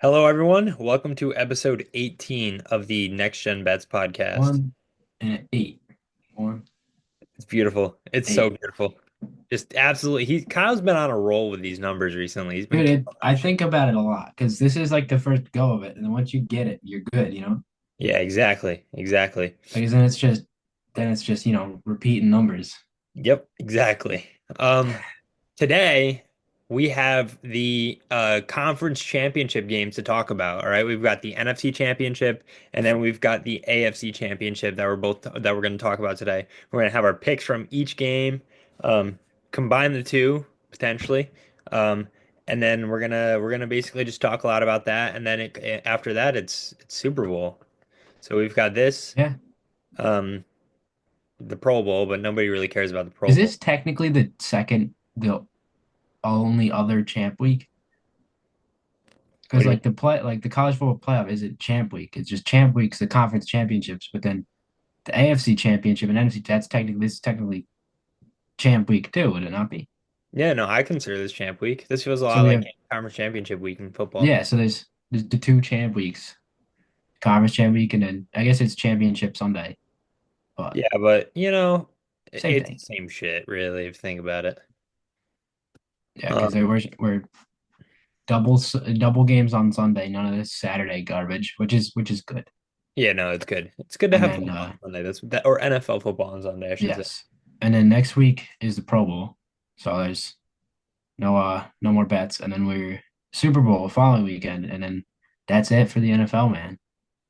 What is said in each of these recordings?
Hello, everyone. Welcome to episode 18 of the Next Gen Bets podcast. 1 and 8. One, It's beautiful. It's so eight. beautiful. Just absolutely. Kyle's been on a roll with these numbers recently. He's been Dude, killing I that shit. think about it a lot because this is like the first go of it. And then once you get it, you're good, you know? Yeah, exactly. Exactly. Because then it's just, repeating numbers. Yep, exactly. Today we have the conference championship games to talk about. All right, we've got the NFC championship, and then we've got the AFC championship that we're going to talk about today. We're going to have our picks from each game, um, combine the two potentially, um, and then we're gonna basically just talk a lot about that. And then after that, it's Super Bowl. So we've got this, Yeah. um, the Pro Bowl, but nobody really cares about the Pro Is Bowl. this technically the only other champ week? What Because do you mean? like the college football playoff isn't champ week. It's just champ week's the conference championships, but then the AFC championship and NFC, this is technically champ week too, would it not be? Yeah, no, I consider this champ week. This feels a So lot we like have conference championship week in football. yeah, so there's the two champ weeks. Conference champ week, and then I guess it's championship Sunday, but Yeah, but same it's the thing. same shit, really, if you think about it. Yeah, because Um, we're double games on Sunday, none of this Saturday garbage, which is good. yeah, no, it's good. It's good to And have then football on Sunday. Or NFL football on Sunday, I should say. yes, and then next week is the Pro Bowl, so there's no more bets, and then we're Super Bowl following weekend, and then that's it for the NFL, man.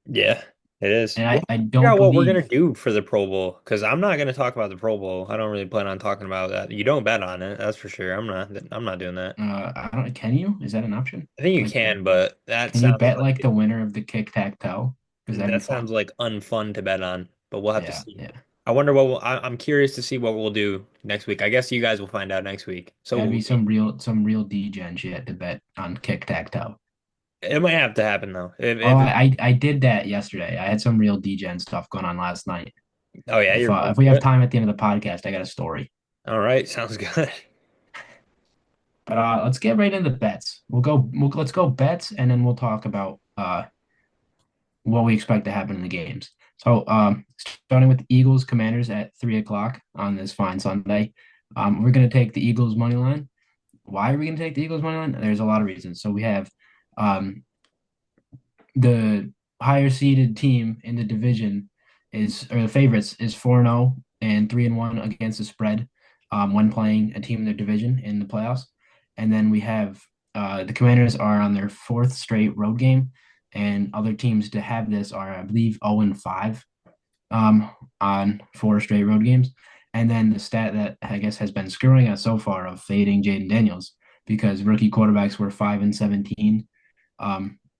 Yeah, it is. And We'll I figure don't out what we're gonna believe do for the Pro Bowl because I'm not gonna talk about the Pro Bowl. I don't really plan on talking about that. You don't bet on it, that's for sure. I'm not doing that. I don't can you? Is that an option? I think you Like, can, but can you bet like the winner of the kick-tac-toe? Because that'd be that fun. sounds like unfun to bet on, but we'll have to Yeah, see. yeah. I wonder I'm curious to see what we'll do next week. I guess you guys will find out next week. That'd So be some real degen shit to bet on kick-tac-toe. it might have to happen though. Oh, If I did that yesterday. I had some real degen stuff going on last night. oh yeah, If you're uh, really if we have good. time at the end of the podcast, I got a story. All right, sounds good. But let's get right into bets. Let's go bets, and then we'll talk about what we expect to happen in the games. So, starting with the Eagles Commanders at 3 o'clock on this fine Sunday. We're gonna take the Eagles money line. Why are we gonna take the Eagles money line? There's a lot of reasons. So we have um, the higher seeded team in the division or the favorites is 4-0 and 3-1 against the spread when playing a team in their division in the playoffs. And then we have the Commanders are on their fourth straight road game, and other teams to have this are, I believe, 0-5 on four straight road games. And then the stat that I guess has been screwing us so far of fading Jaden Daniels because rookie quarterbacks were 5-17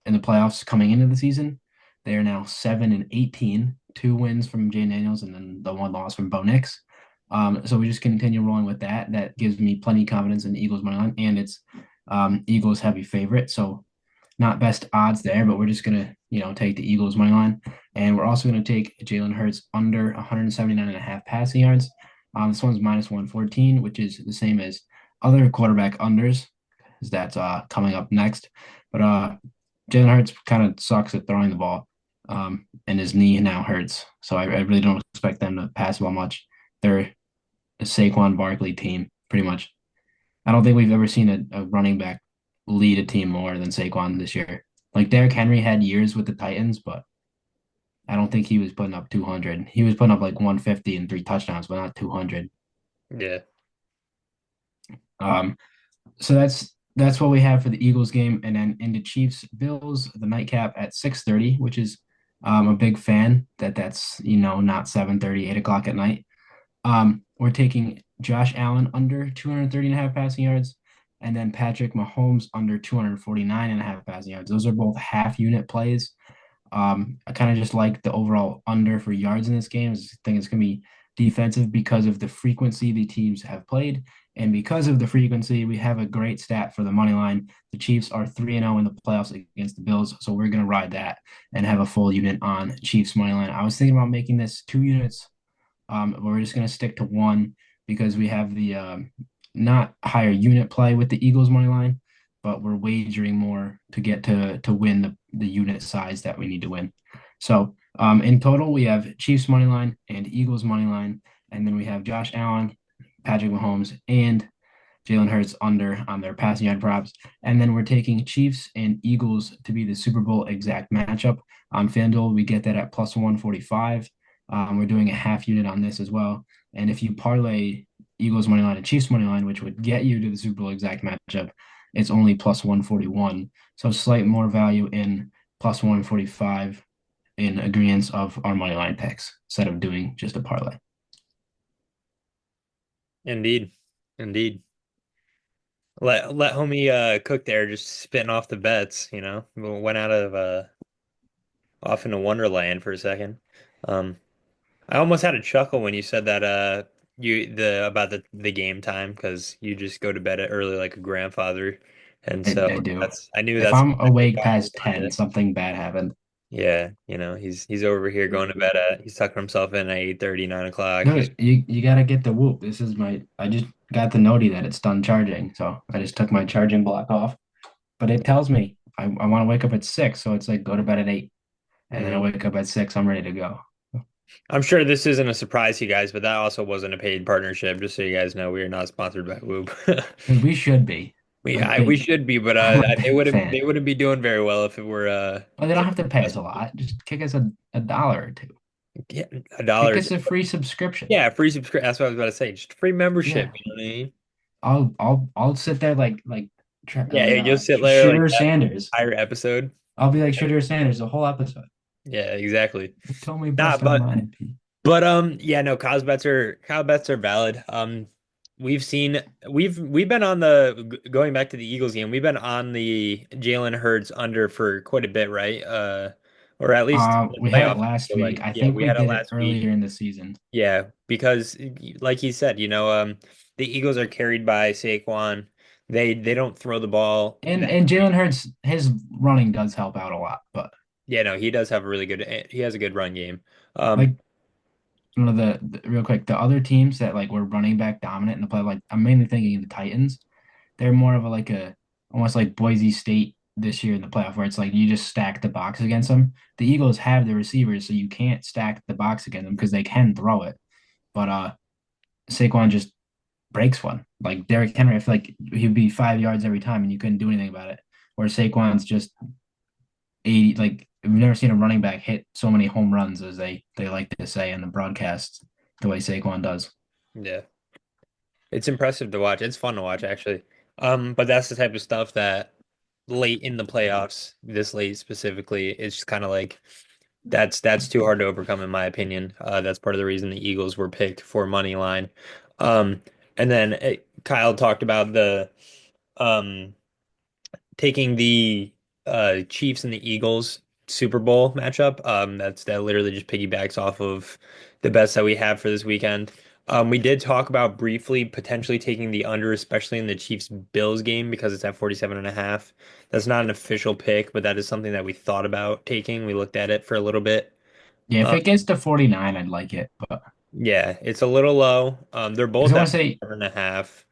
in the playoffs coming into the season. They are now 7-18, two wins from Jane Daniels, and then the one loss from Bo Nix. So we just continue rolling with that. That gives me plenty of confidence in the Eagles money line, and it's Eagles heavy favorite. So not best odds there, but we're just gonna take the Eagles money line, and we're also gonna take Jalen Hurts under 179 and a half passing yards. This one's minus 114, which is the same as other quarterback unders, because that's coming up next. But Jalen Hurts kind of sucks at throwing the ball, and his knee now hurts. So I really don't expect them to pass the ball much. They're a Saquon Barkley team, pretty much. I don't think we've ever seen a running back lead a team more than Saquon this year. Like Derrick Henry had years with the Titans, but I don't think he was putting up 200. He was putting up like 150 and three touchdowns, but not 200. Yeah. Um, so that's what we have for the Eagles game, and then in the Chiefs Bills, the nightcap at 6:30, which is a big fan that's not 7:30, 8 o'clock at night. We're taking Josh Allen under 230 and a half passing yards, and then Patrick Mahomes under 249 and a half passing yards. Those are both half unit plays. I kind of just like the overall under for yards in this game. I think it's going to be defensive because of the frequency the teams have played. And because of the frequency, we have a great stat for the money line. The Chiefs are 3-0 in the playoffs against the Bills. So we're going to ride that and have a full unit on Chiefs money line. I was thinking about making this 2 units, but we're just going to stick to one because we have the not higher unit play with the Eagles money line. but we're wagering more to get to win the unit size that we need to win. So in total, we have Chiefs money line and Eagles money line, and then we have Josh Allen, Patrick Mahomes, and Jalen Hurts under on their passing yard props. And then we're taking Chiefs and Eagles to be the Super Bowl exact matchup. On FanDuel, we get that at plus 145. We're doing a half unit on this as well. And if you parlay Eagles money line and Chiefs money line, which would get you to the Super Bowl exact matchup, it's only plus 141. So slight more value in plus 145 in agreement of our money line picks instead of doing just a parlay. Indeed. Indeed. Let homie cook there, just spitting off the bets, you know. Went out of off into Wonderland for a second. Um I almost had a chuckle when you said that you the about the game time because you just go to bed early like a grandfather. And so I do. that's I knew If that's I'm exactly awake why you past wanted 10, it. something bad happened. Yeah, you know, he's over here going to bed at he's tucking himself in at 8:30, 9 o'clock. No, He's you gotta get the Whoop. I just got the noti that it's done charging, so I just took my charging block off. But it tells me I want to wake up at 6, so it's like go to bed at 8, and then I Mhm. wake up at 6, I'm ready to go. I'm sure this isn't a surprise to you guys, but that also wasn't a paid partnership, just so you guys know we are not sponsored by Whoop. We should be. I'm a We big should be, but I'm a big they fan. wouldn't be doing very well if it were Well, they don't have to pay us a successful. lot. Just kick us a dollar or two. Yeah, a dollar. Kick us a free subscription. Yeah, free subscription. That's what I was about to say. Just free membership. Yeah. You know what I mean? I'll sit there like Yeah, you'll sit there like Shooter that Sanders. entire episode. I'll be like Shooter Sanders the whole episode. Yeah, exactly. Tell me Nah, bust our but mind, Pete. yeah, no, Kyle's bets are valid. We've seen we've been on the going back to the Eagles game. We've been on the Jalen Hurts under for quite a bit, right? Or at least the We had it playoff. I last feel week. like I yeah, think we we had it did it last week. earlier in the season. Yeah, because like he said, you know, the Eagles are carried by Saquon. They don't throw the ball that And Jalen Hurts, his running does help out a lot, but yeah, no, he does have a really good he has a good run game. Um like one of real quick, the other teams that like were running back dominant in the play, like I'm mainly thinking of the Titans. They're more of a like a almost like Boise State this year in the playoff, where it's like you just stack the box against them. The Eagles have the receivers, so you can't stack the box against them because they can throw it. But Saquon just breaks one. Like Derrick Henry, I feel like he'd be 5 yards every time, and you couldn't do anything about it. Where Saquon's just 80. Like we've never seen a running back hit so many home runs as they like to say in the broadcast, the way Saquon does. yeah. It's impressive to watch. It's fun to watch actually. But that's the type of stuff that late in the playoffs, this late specifically, it's just kind of like that's too hard to overcome in my opinion. That's part of the reason the Eagles were picked for money line. And then Kyle talked about the um taking the Chiefs and the Eagles Super Bowl matchup. That literally just piggybacks off of the bets that we have for this weekend. We did talk about briefly potentially taking the under, especially in the Chiefs Bills game because it's at 47 and a half. That's not an official pick, but that is something that we thought about taking. We looked at it for a little bit. Yeah, if Um, it gets to 49, I'd like it. But yeah, it's a little low. They're because both I want at to say, 7.5.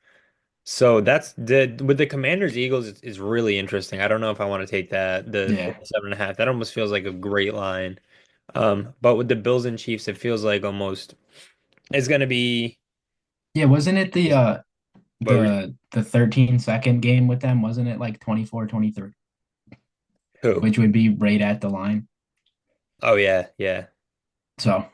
So that's the with the Commanders Eagles is really interesting. I don't know if I want to take the yeah, 47.5. That almost feels like a great line. But with the Bills and Chiefs, it feels like almost it's gonna be yeah, wasn't it what were the 13-second game with them? Wasn't it like 24-23, who? which would be right at the line? Oh yeah, yeah. So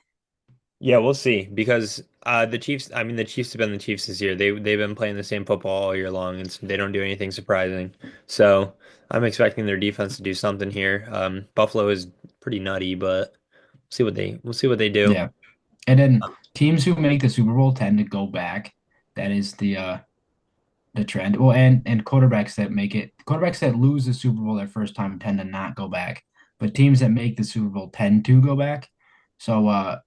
Yeah, we'll see because the Chiefs, I mean the Chiefs have been the Chiefs this year. They've been playing the same football all year long and they don't do anything surprising. So I'm expecting their defense to do something here. Buffalo is pretty nutty, but we'll see what they do. yeah, and then teams who make the Super Bowl tend to go back. That is the trend. Well, and quarterbacks that lose the Super Bowl their first time tend to not go back. But teams that make the Super Bowl tend to go back. So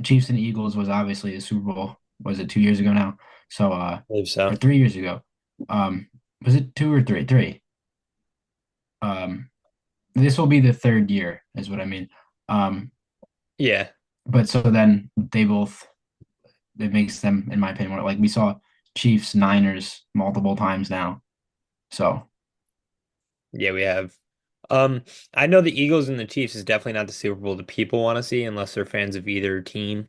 Chiefs and Eagles was obviously the Super Bowl. Was it 2 years ago now? So I believe or so. 3 years ago. Um, was it two or three? Three. Um, this will be the third year, is what I mean. Um, Yeah. but so then it makes them, in my opinion, like we saw Chiefs Niners multiple times now. So Yeah, we have. Um, I know the Eagles and the Chiefs is definitely not the Super Bowl that people want to see unless they're fans of either team.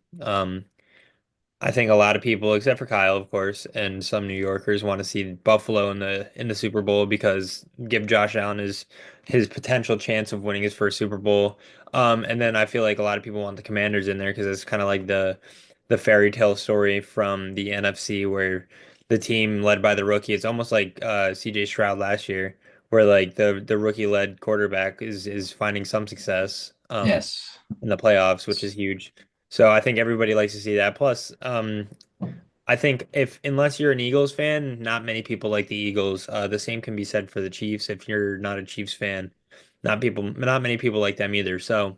I think a lot of people, except for Kyle, of course, and some New Yorkers want to see Buffalo in the Super Bowl because give Josh Allen his potential chance of winning his first Super Bowl. And then I feel like a lot of people want the Commanders in there because it's kind of like the fairy tale story from the NFC where the team led by the rookie. It's almost like CJ Stroud last year, where like the rookie led quarterback is finding some success. Yes. In the playoffs, which is huge. So I think everybody likes to see that. Plus, I think if unless you're an Eagles fan, not many people like the Eagles. The same can be said for the Chiefs. If you're not a Chiefs fan, not many people like them either. So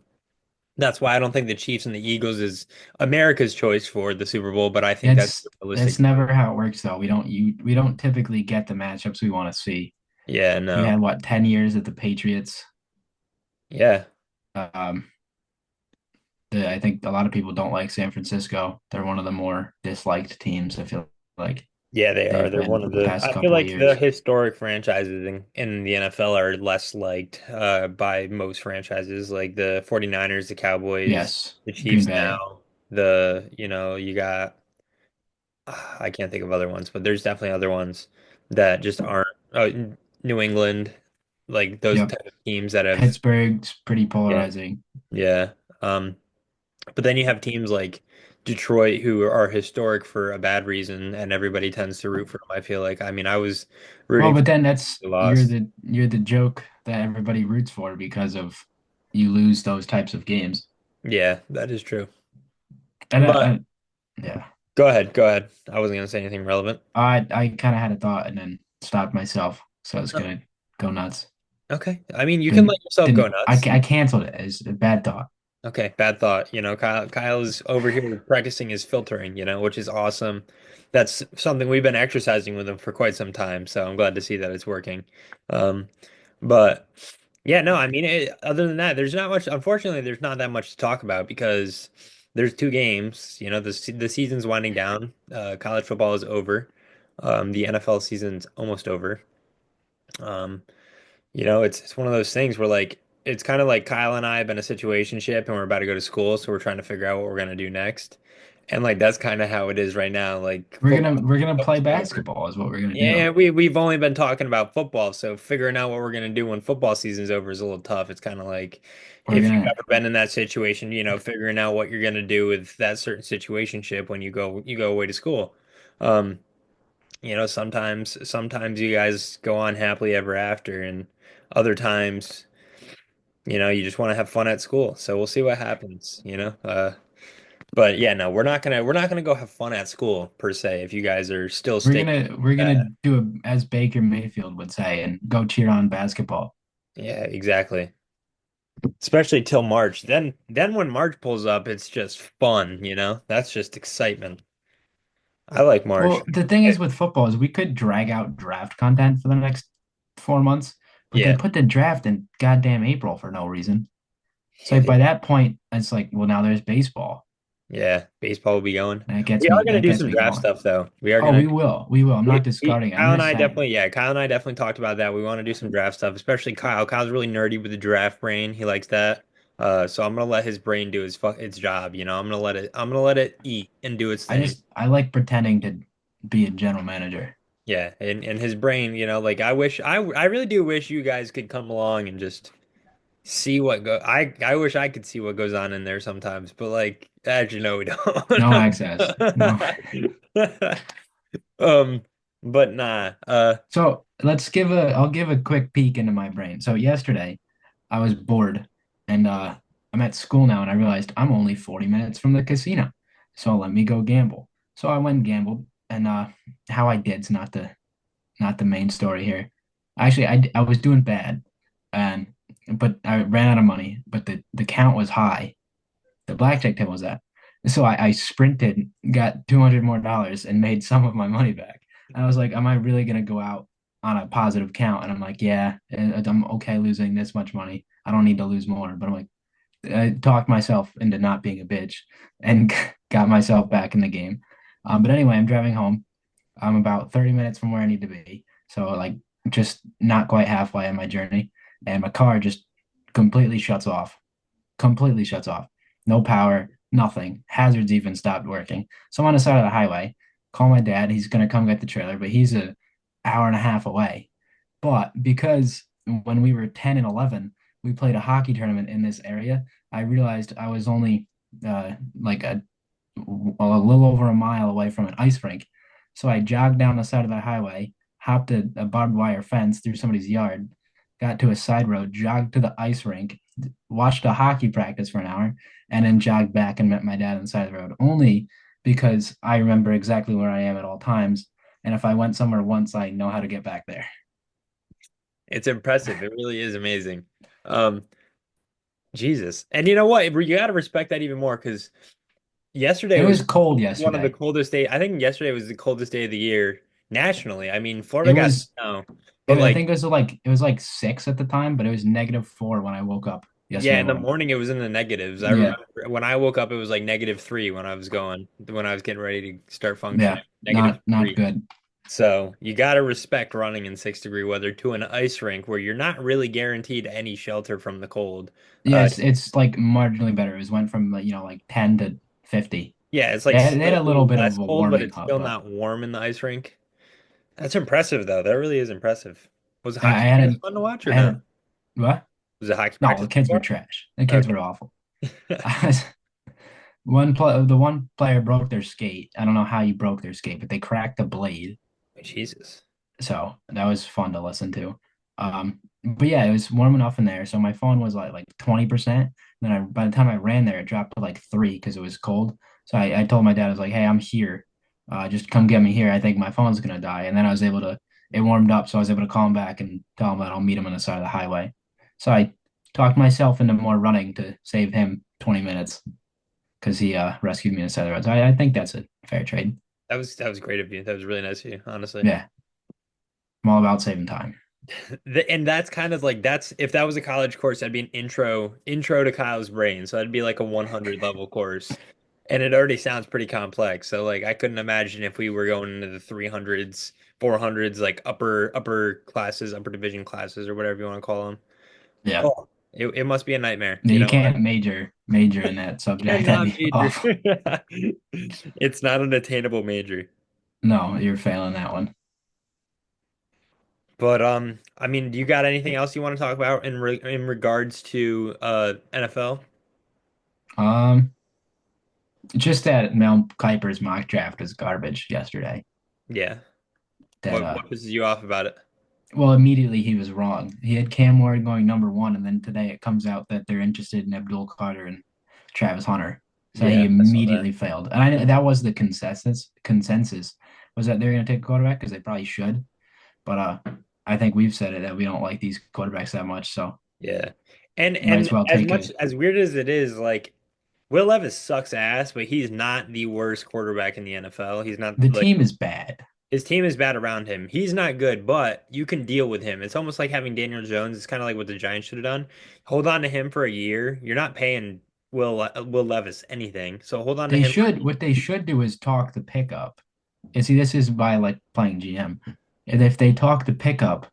that's why I don't think the Chiefs and the Eagles is America's choice for the Super Bowl, but I think that's It's a realistic it's choice. never how it works though. We don't typically get the matchups we want to see. Yeah, We no. had what 10 years at the Patriots. Yeah. Um, I think a lot of people don't like San Francisco. They're one of the more disliked teams. I feel like Yeah, they are. they've They're one been of the the. past I feel couple of like the years. historic franchises in the NFL are less liked by most franchises, like the 49ers, the Cowboys, Yes, the Green Chiefs Bay. now. You got, I can't think of other ones, but there's definitely other ones that just aren't. New England, like those Yep. type of teams that have, Pittsburgh's pretty yeah, polarizing. yeah. But then you have teams like Detroit who are historic for a bad reason, and everybody tends to root for them. I feel like. I mean, I was Well, rooting for but then that's the loss. you're the joke that everybody roots for because of you lose those types of games. Yeah, that is true. And But yeah, go ahead, go ahead. I wasn't gonna say anything relevant. I kind of had a thought and then stopped myself, so I was Oh, gonna go nuts. okay. I mean, you can let yourself go nuts. I canceled it. It's a bad thought. Okay, bad thought. Kyle is over here practicing his filtering, which is awesome. That's something we've been exercising with him for quite some time, so I'm glad to see that it's working. Um, but yeah, no, I mean, other than that, there's not much. Unfortunately, there's not that much to talk about because there's two games. The season's winding down. College football is over. The NFL season's almost over. Um, it's one of those things where like it's kind of like Kyle and I have been a situationship and we're about to go to school, so we're trying to figure out what we're gonna do next. And like that's kind of how it is right now. Like football We're gonna play is over. basketball is what we're gonna do. Yeah, we've only been talking about football, so figuring out what we're gonna do when football season's over is a little tough. It's kind of like We're if you've gonna ever been in that situation, figuring out what you're gonna do with that certain situationship when you go away to school. Um, sometimes you guys go on happily ever after, and other times, you just want to have fun at school. So we'll see what happens. But yeah, no, we're not gonna go have fun at school per se if you guys are still sticking we're with gonna that. do it as Baker Mayfield would say and go cheer on basketball. Yeah, exactly. Especially till March. Then when March pulls up, it's just fun. That's just excitement. I like March. Well, the thing is with football is we could drag out draft content for the next 4 months, but they Yeah. put the draft in goddamn April for no reason. So Yeah, by that point, it's like, well, now there's baseball. yeah, baseball will be going. And We are gonna that do gets some me draft going. stuff though. We are Oh, gonna we will. I'm not we discarding it. I'm just saying. Kyle and I definitely talked about that. We want to do some draft stuff, especially Kyle. Kyle's really nerdy with the draft brain. He likes that. So I'm gonna let his brain do its job. I'm gonna let it eat and do its thing. I like pretending to be a general manager. Yeah, and his brain, like I really do wish you guys could come along and just see what go. I wish I could see what goes on in there sometimes, but like actually no, we No access. No. don't. Um, but nah. So I'll give a quick peek into my brain. So yesterday I was bored and I'm at school now and I realized I'm only 40 minutes from the casino. So let me go gamble. So I went and gambled and how I did's not the main story here. Actually, I was doing bad and but I ran out of money, but the count was high. The blackjack table was at. So I sprinted, got $200 more and made some of my money back. And I was like, am I really gonna go out on a positive count? And I'm like, yeah, I'm okay losing this much money. I don't need to lose more. But I'm like, I talked myself into not being a bitch and got myself back in the game. But anyway, I'm driving home. I'm about 30 minutes from where I need to be. So like just not quite halfway on my journey, and my car just completely shuts off. Completely shuts off. No power, nothing. Hazards even stopped working. So I'm on the side of the highway. Call my dad. He's gonna come get the trailer, but he's a hour and a half away. But because when we were 10 and 11, we played a hockey tournament in this area, I realized I was only like a little over a mile away from an ice rink. So I jogged down the side of the highway, hopped a barbed wire fence through somebody's yard, got to a side road, jogged to the ice rink, watched a hockey practice for an hour, and then jogged back and met my dad on the side of the road. Only because I remember exactly where I am at all times. And if I went somewhere once, I know how to get back there. It's impressive. It really is amazing. Um, Jesus. And you know what? You got to respect that even more because yesterday It was was cold one of the yesterday. coldest day. I think yesterday was the coldest day of the year nationally. I mean, It Florida got was, snow, but I like, think it was like 6 at the time, but it was -4 when I woke up yeah, yesterday in the morning. morning it was in the negatives. I Yeah, remember when I woke up, it was like -3 when I was getting ready to start yeah, functioning. Negative not three. good. So you got to respect running in 6-degree weather to an ice rink where you're not really guaranteed any shelter from the cold. Yeah, Uh, it's like marginally better. It went from like, 10 to 50. yeah, it's like They had still a a little little bit less of a cold, but warming it's up, still but not warm in the ice rink. That's impressive, though. That really is impressive. Was the I hockey had practice a fun to watch or I had no? a what? Was the hockey No, practice the kids fun were to trash. The kids watch? were awful. Okay. The one player broke their skate. I don't know how you broke their skate, but they cracked the blade. Jesus. So that was fun to listen to. But yeah, it was warm enough in there. So my phone was like 20%. Then by the time I ran there, it dropped to like 3 because it was cold. So I told my dad, I was like, hey, I'm here. Just come get me here. I think my phone's gonna die. And then it warmed up, so I was able to call him back and tell him that I'll meet him on the side of the highway. So I talked myself into more running to save him 20 minutes because he rescued me on the side of the road. So I think that's a fair trade. That was great of you. That was really nice of you, honestly. Yeah, I'm all about saving time. And that's kind of like that's if that was a college course, that'd be an intro to Kyle's brain. So that'd be like a 100 level course. And it already sounds pretty complex. So like I couldn't imagine if we were going into the 300s, 400s, like upper classes, upper division classes or whatever you want to call them. Yeah. Oh, it must be a nightmare, Yeah, you you know? can't major in that subject. That'd Cannot be major. awful. It's not an attainable major. No, you're failing that one. But I mean, do you got anything else you want to talk about in regards to NFL? Um, just that Mel Kiper's mock draft was garbage yesterday. Yeah. That What pisses you off about it? well, immediately he was wrong. He had Cam Ward going number 1, and then today it comes out that they're interested in Abdul Carter and Travis Hunter. So he Yeah, I saw that. immediately failed. And I know that was the consensus was that they're going to take a quarterback because they probably should. But I think we've said it that we don't like these quarterbacks that much, so Yeah. And might as and well as take much a. as weird as it is, like Will Levis sucks ass, but he's not the worst quarterback in the NFL. He's not The like team is bad. his team is bad around him. He's not good, but you can deal with him. It's almost like having Daniel Jones. It's kind of like what the Giants should have done. Hold on to him for a year. You're not paying Will Levis anything, so hold on to They him. should what they should do is talk the pickup. And see, this is by like playing GM. And if they talk the pickup,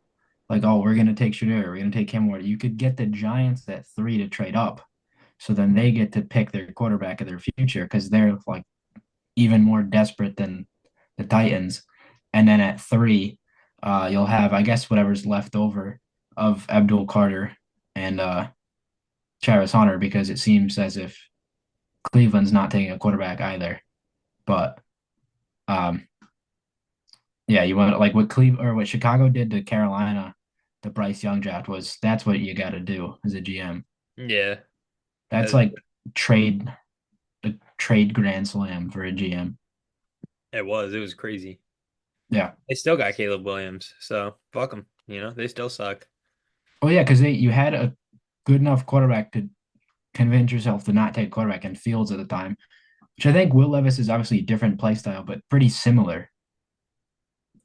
like, oh, we're gonna take Shadur, we're gonna take Cam Ward, you could get the Giants at 3 to trade up. So then they get to pick their quarterback of their future because they're like even more desperate than the Titans. And then at 3, you'll have, I guess, whatever's left over of Abdul Carter and Travis Hunter because it seems as if Cleveland's not taking a quarterback either. But um, yeah, you want like what Cleve or what Chicago did to Carolina, the Bryce Young draft was that's what you got to do as a GM. Yeah, That's like trade a trade grand slam for a GM. it was. It was crazy. Yeah. They still got Caleb Williams, so fuck them. You know, they still suck. Oh yeah, because they you had a good enough quarterback to convince yourself to not take quarterback in Fields at the time, which I think Will Levis is obviously a different play style, but pretty similar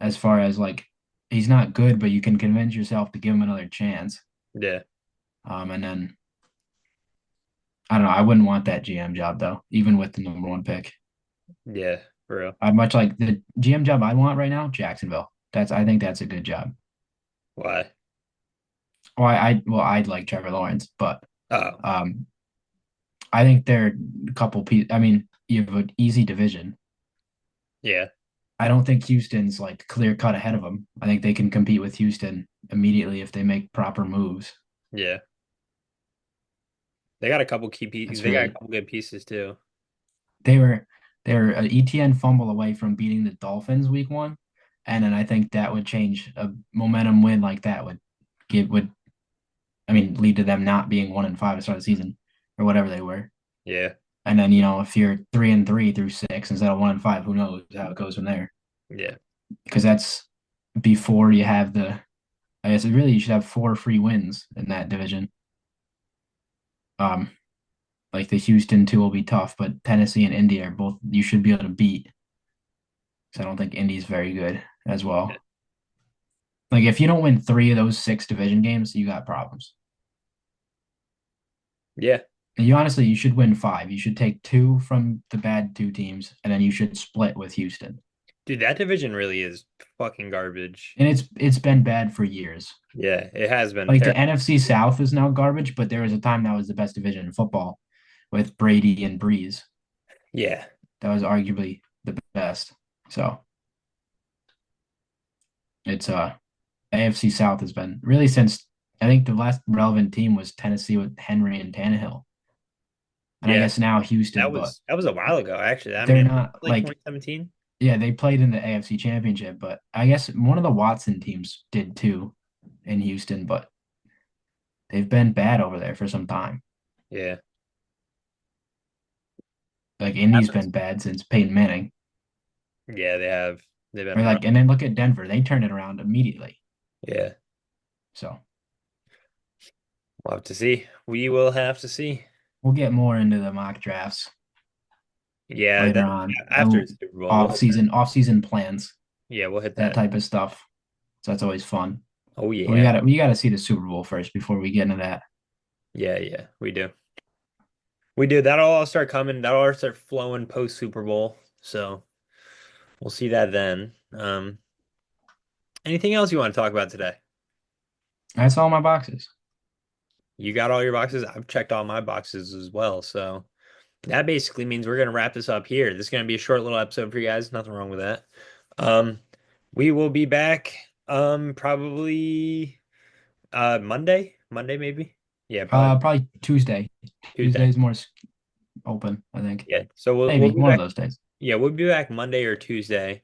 as far as like he's not good, but you can convince yourself to give him another chance. Yeah, And then I don't know. I wouldn't want that GM job though, even with the number 1 pick. yeah, for real. I'd much like the GM job I want right now, Jacksonville. I think that's a good job. Why? Well, I'd like Trevor Lawrence, but Oh, um, I think they're a couple pieces. I mean, you have an easy division. yeah, I don't think Houston's like clear cut ahead of them. I think they can compete with Houston immediately if they make proper moves. yeah. They got a couple key pieces. It's They got a really couple good pieces too. they were they were an ETN fumble away from beating the Dolphins week one, and then I think that would change a momentum win like that would I mean lead to them not being 1-5 to start the season or whatever they were. Yeah, And then if you're 3-3 through six instead of 1-5, who knows how it goes from there? yeah, Because that's before you have the. I guess really you should have four free wins in that division. Um, like the Houston two will be tough, but Tennessee and Indy are both you should be able to beat. So I don't think Indy's very good as well. Like if you don't win three of those six division games, you got problems. yeah. And you should win five. You should take two from the bad two teams, and then you should split with Houston. Dude, that division really is fucking garbage. And it's been bad for years. Yeah, it has been Like the terrible. NFC South is now garbage, but there was a time that was the best division in football with Brady and Breeze. Yeah, That was arguably the best. So it's AFC South has been really since I think the last relevant team was Tennessee with Henry and Tannehill. And I yeah. guess now Houston, but That was a while ago, actually. I they're mean, not like like 2017. yeah, they played in the AFC Championship, but I guess one of the Watson teams did too in Houston, but they've been bad over there for some time. Yeah. Like Indy's Happens. been bad since Peyton Manning. Yeah, they have. They've been Or rough. like, and then look at Denver. They turned it around immediately. Yeah. So We'll have to see. We will have to see. we'll get more into the mock drafts Yeah, later that on. after the Super Bowl, Off season plans, yeah, we'll hit that that. type of stuff. So that's always fun. Oh But yeah. we gotta see the Super Bowl first before we get into that. Yeah, yeah, we do. We do. That'll all start coming. That'll all start flowing post Super Bowl. So we'll see that then. Anything else you want to talk about today? That's all my boxes. You got all your boxes. I've checked all my boxes as well. So that basically means we're gonna wrap this up here. This is gonna be a short little episode for you guys. Nothing wrong with that. Um, we will be back probably Monday. Monday maybe. Yeah, probably Probably Tuesday. Tuesday. Tuesday's more open, I think. Yeah. So we'll Maybe be one of back. those days. Yeah, we'll be back Monday or Tuesday.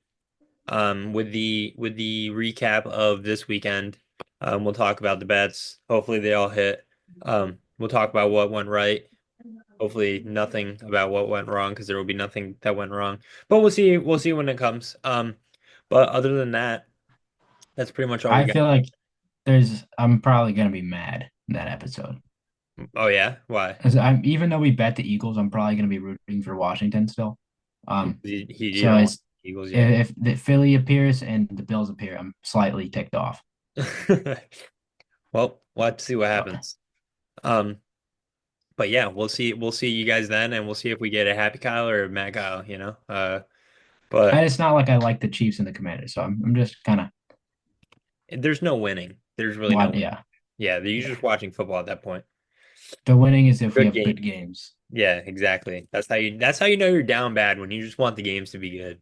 With the recap of this weekend. We'll talk about the bets. Hopefully they all hit. We'll talk about what went right. Hopefully nothing about what went wrong because there will be nothing that went wrong. But we'll see when it comes. But other than that, that's pretty much all we I got. feel like I'm probably gonna be mad in that episode. Oh yeah, why? 'Cause even though we bet the Eagles, I'm probably gonna be rooting for Washington still. You So don't want it's Eagles, yeah. if the Philly appears and the Bills appear, I'm slightly ticked off. Well, we'll have to see what But happens. Um, but yeah, we'll see you guys then, and we'll see if we get a happy Kyle or a mad Kyle, you know. and But it's not like I like the Chiefs and the Commanders, so I'm just kind of there's no winning. There's really no what winning. yeah. Yeah, you're Yeah. just watching football at that point. The winning is if we Good have game. good games. Yeah, exactly. That's how you know you're down bad when you just want the games to be good.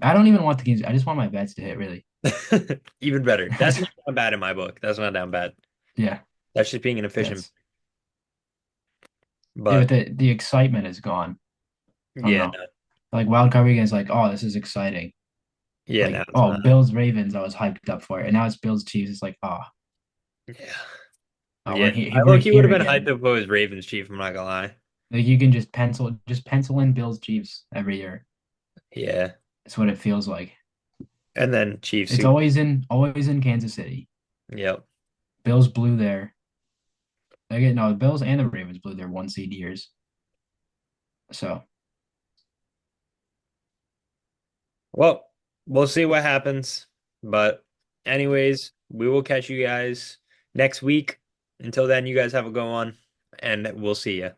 I don't even want the games. I just want my bets to hit, really. Even better. That's not down bad in my book. That's not down bad. Yeah, That's just being an efficient. that's But the excitement is gone. I don't yeah, know. no, Like wild card weekend is like, oh, this is exciting. yeah, no, Like, it's oh, not. Bills Ravens, I was hyped up for it, and now it's Bills Chiefs. It's like, Yeah, oh, yeah. I we're low key would here have been hyped again. if it was Ravens Chief. I'm not gonna lie. Like you can just pencil in Bills Chiefs every year. Yeah, It's what it feels like. and then Chiefs It's Super. always in Kansas City. Yep. Bills blew their. Again, no, the Bills and the Ravens blew their one seed years. So Well, we'll see what happens. But anyways, we will catch you guys next week. Until then, you guys have a go on, and we'll see you.